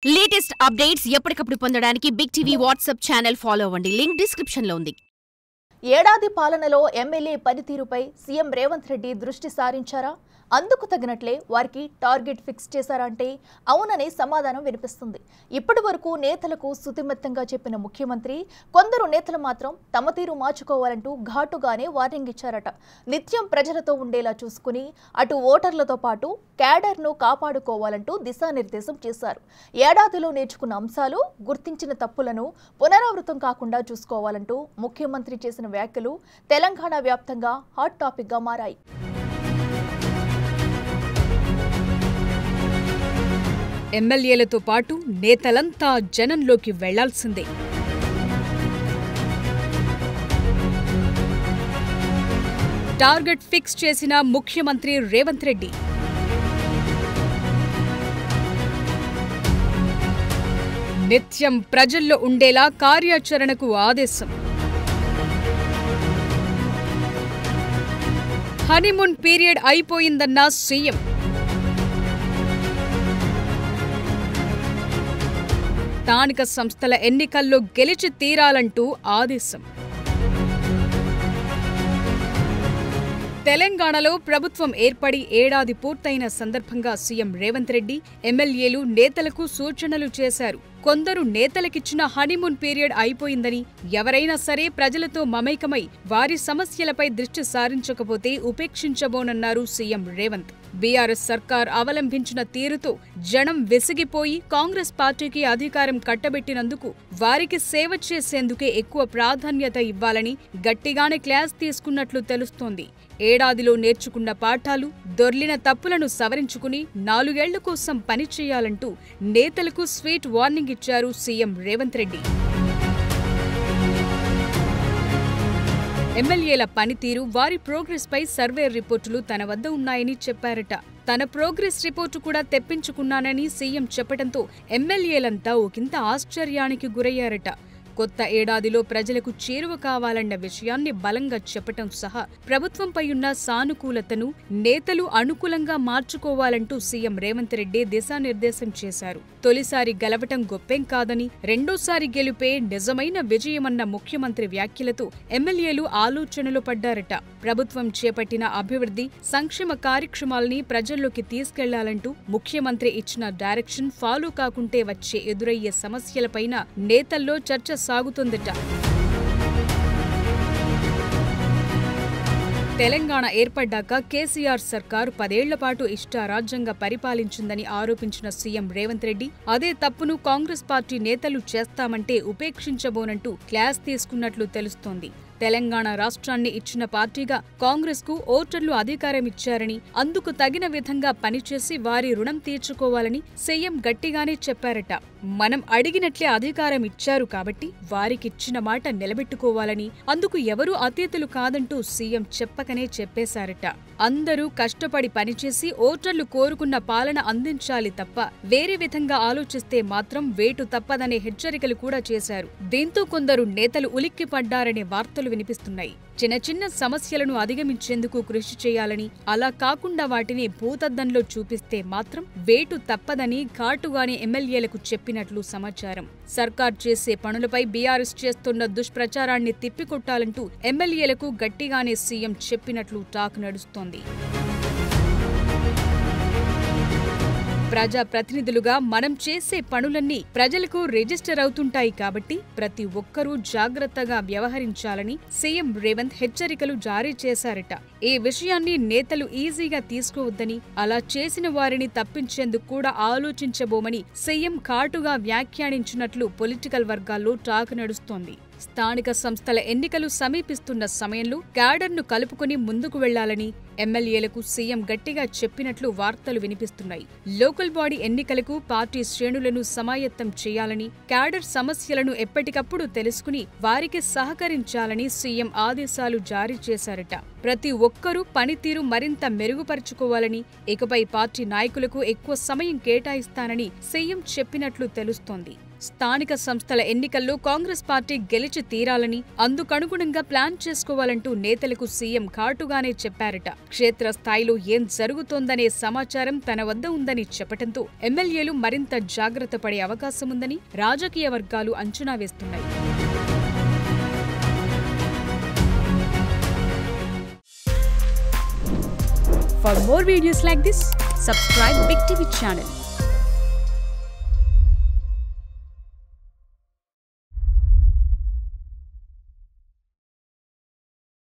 Latest updates ఎప్పటికప్పుడు పొందడానికి big TV WhatsApp channel follow అవ్వండి. లింక్ డిస్క్రిప్షన్ లో ఉంది. ఏడాది పాలనలో ఎమ్మెల్యే పనితీరుపై సీఎం రేవంత్ రెడ్డి దృష్టి సారించారా? అందుకు తగినట్లే వారికి టార్గెట్ ఫిక్స్ చేశారంటే అవుననే సమాధానం వినిపిస్తుంది. ఇప్పటి వరకు నేతలకు సుతిమెత్తంగా చెప్పిన ముఖ్యమంత్రి కొందరు నేతలు మాత్రం తమ తీరు మార్చుకోవాలంటూ ఘాటుగానే వార్నింగ్ ఇచ్చారట. నిత్యం ప్రజలతో ఉండేలా చూసుకుని అటు ఓటర్లతో పాటు క్యాడర్ను కాపాడుకోవాలంటూ దిశానిర్దేశం చేశారు. ఏడాదిలో నేర్చుకున్న అంశాలు, గుర్తించిన తప్పులను పునరావృతం కాకుండా చూసుకోవాలంటూ ముఖ్యమంత్రి చేసిన వ్యాఖ్యలు తెలంగాణ వ్యాప్తంగా హాట్ టాపిక్ గా మారాయి. ఎమ్మెల్యేలతో పాటు నేతలంతా జనంలోకి వెళ్లాల్సిందే. టార్గెట్ ఫిక్స్ చేసిన ముఖ్యమంత్రి రేవంత్ రెడ్డి. నిత్యం ప్రజల్లో ఉండేలా కార్యాచరణకు ఆదేశం. హనీమూన్ పీరియడ్ అయిపోయిందన్న సీఎం. స్థానిక సంస్థల ఎన్నికల్లో గెలిచి తీరాలంటూ ఆదేశం. తెలంగాణలో ప్రభుత్వం ఏర్పడి ఏడాది పూర్తయిన సందర్భంగా సీఎం రేవంత్ రెడ్డి ఎమ్మెల్యేలు, నేతలకు సూచనలు చేశారు. కొందరు నేతలకిచ్చిన హనీమూన్ పీరియడ్ అయిపోయిందని, ఎవరైనా సరే ప్రజలతో మమైకమై వారి సమస్యలపై దృష్టి సారించకపోతే ఉపేక్షించబోనన్నారు సీఎం రేవంత్. బీఆర్ఎస్ సర్కార్ అవలంబించిన తీరుతో జనం విసిగిపోయి కాంగ్రెస్ పార్టీకి అధికారం కట్టబెట్టినందుకు వారికి సేవ చేసేందుకే ఎక్కువ ప్రాధాన్యత ఇవ్వాలని గట్టిగానే క్లాస్ తీసుకున్నట్లు తెలుస్తోంది. ఏడాదిలో నేర్చుకున్న పాఠాలు, దొర్లిన తప్పులను సవరించుకుని 4 ఏళ్ల కోసం పనిచేయాలంటూ నేతలకు స్వీట్ వార్నింగ్ ఇచ్చారు సీఎం రేవంత్ రెడ్డి. ఎమ్మెల్యేల పనితీరు, వారి ప్రోగ్రెస్ పై సర్వే రిపోర్టులు తన వద్ద ఉన్నాయని చెప్పారట. తన ప్రోగ్రెస్ రిపోర్టు కూడా తెప్పించుకున్నానని సీఎం చెప్పడంతో ఎమ్మెల్యేలంతా ఒకంత ఆశ్చర్యానికి గురయ్యారట. కొత్త ఏడాదిలో ప్రజలకు చేరువ కావాలన్న విషయాన్ని బలంగా చెప్పటం సహా ప్రభుత్వంపై ఉన్న సానుకూలతను నేతలు అనుకూలంగా మార్చుకోవాలంటూ సీఎం రేవంత్ రెడ్డి దిశానిర్దేశం చేశారు. తొలిసారి గెలవటం గొప్పేం కాదని, రెండోసారి గెలుపే నిజమైన విజయమన్న ముఖ్యమంత్రి వ్యాఖ్యలతో ఎమ్మెల్యేలు ఆలోచనలు పడ్డారట. ప్రభుత్వం చేపట్టిన అభివృద్ధి, సంక్షేమ కార్యక్రమాల్ని ప్రజల్లోకి తీసుకెళ్లాలంటూ ముఖ్యమంత్రి ఇచ్చిన డైరెక్షన్ ఫాలో కాకుంటే వచ్చే ఎదురయ్యే సమస్యలపైన నేతల్లో చర్చ సాగుతుందట. తెలంగాణ ఏర్పడ్డాక కేసీఆర్ సర్కారు 10 ఏళ్ల పాటు ఇష్టారాజ్యంగా పరిపాలించిందని ఆరోపించిన సీఎం రేవంత్ రెడ్డి అదే తప్పును కాంగ్రెస్ పార్టీ నేతలు చేస్తామంటే ఉపేక్షించబోనంటూ క్లాస్ తీసుకున్నట్లు తెలుస్తోంది. తెలంగాణ రాష్ట్రాన్ని ఇచ్చిన పార్టీగా కాంగ్రెస్ కు ఓటర్లు అధికారం ఇచ్చారని, అందుకు తగిన విధంగా పనిచేసి వారి రుణం తీర్చుకోవాలని సీఎం గట్టిగానే చెప్పారట. మనం అడిగినట్లే అధికారం ఇచ్చారు కాబట్టి వారికిచ్చిన మాట నిలబెట్టుకోవాలని, అందుకు ఎవరూ అతీతులు కాదంటూ సీఎం చెప్పకనే చెప్పేశారట. అందరూ కష్టపడి పనిచేసి ఓటర్లు కోరుకున్న పాలన అందించాలి తప్ప వేరే విధంగా ఆలోచిస్తే మాత్రం వేటు తప్పదనే హెచ్చరికలు కూడా చేశారు. దీంతో కొందరు నేతలు ఉలిక్కిపడ్డారనే వార్తలు వినిపిస్తున్నాయి. చిన్న చిన్న సమస్యలను అధిగమించేందుకు కృషి చేయాలని, అలా కాకుండా వాటిని భూతద్దంలో చూపిస్తే మాత్రం వేటు తప్పదని ఘాటుగానే ఎమ్మెల్యేలకు చెప్పినట్లు సమాచారం. సర్కార్ చేసే పనులపై బీఆర్ఎస్ చేస్తున్న దుష్ప్రచారాన్ని తిప్పికొట్టాలంటూ ఎమ్మెల్యేలకు గట్టిగానే సీఎం చెప్పినట్లు టాక్ నడుస్తోంది. ప్రజాప్రతినిధులుగా మనం చేసే పనులన్నీ ప్రజలకు రిజిస్టర్ అవుతుంటాయి కాబట్టి ప్రతి ఒక్కరూ జాగ్రత్తగా వ్యవహరించాలని సీఎం రేవంత్ హెచ్చరికలు జారీ చేశారట. ఈ విషయాన్ని నేతలు ఈజీగా తీసుకోవద్దని, అలా చేసిన వారిని తప్పించేందుకు కూడా ఆలోచించబోమని సీఎం ఘాటుగా వ్యాఖ్యానించినట్లు పొలిటికల్ వర్గాల్లో టాక్ నడుస్తోంది. స్థానిక సంస్థల ఎన్నికలు సమీపిస్తున్న సమయంలో క్యాడర్ను కలుపుకుని ముందుకు వెళ్లాలని ఎమ్మెల్యేలకు సీఎం గట్టిగా చెప్పినట్లు వార్తలు వినిపిస్తున్నాయి. లోకల్ బాడీ ఎన్నికలకు పార్టీ శ్రేణులను సమాయత్తం చేయాలని, క్యాడర్ సమస్యలను ఎప్పటికప్పుడు తెలుసుకుని వారికి సహకరించాలని సీఎం ఆదేశాలు జారీ చేశారట. ప్రతి ఒక్కరూ పనితీరు మరింత మెరుగుపరుచుకోవాలని, ఇకపై పార్టీ నాయకులకు ఎక్కువ సమయం కేటాయిస్తానని సీఎం చెప్పినట్లు తెలుస్తోంది. స్థానిక సంస్థల ఎన్నికల్లో కాంగ్రెస్ పార్టీ గెలిచి తీరాలని, అందుకనుగుణంగా ప్లాన్ చేసుకోవాలంటూ నేతలకు సీఎం ఘాటుగానే చెప్పారట. క్షేత్రస్థాయిలో ఏం జరుగుతోందనే సమాచారం తన వద్ద ఉందని చెప్పటంతో ఎమ్మెల్యేలు మరింత జాగ్రత్త పడే అవకాశముందని రాజకీయ వర్గాలు అంచనా వేస్తున్నాయి. For more videos like this, subscribe Big TV channel.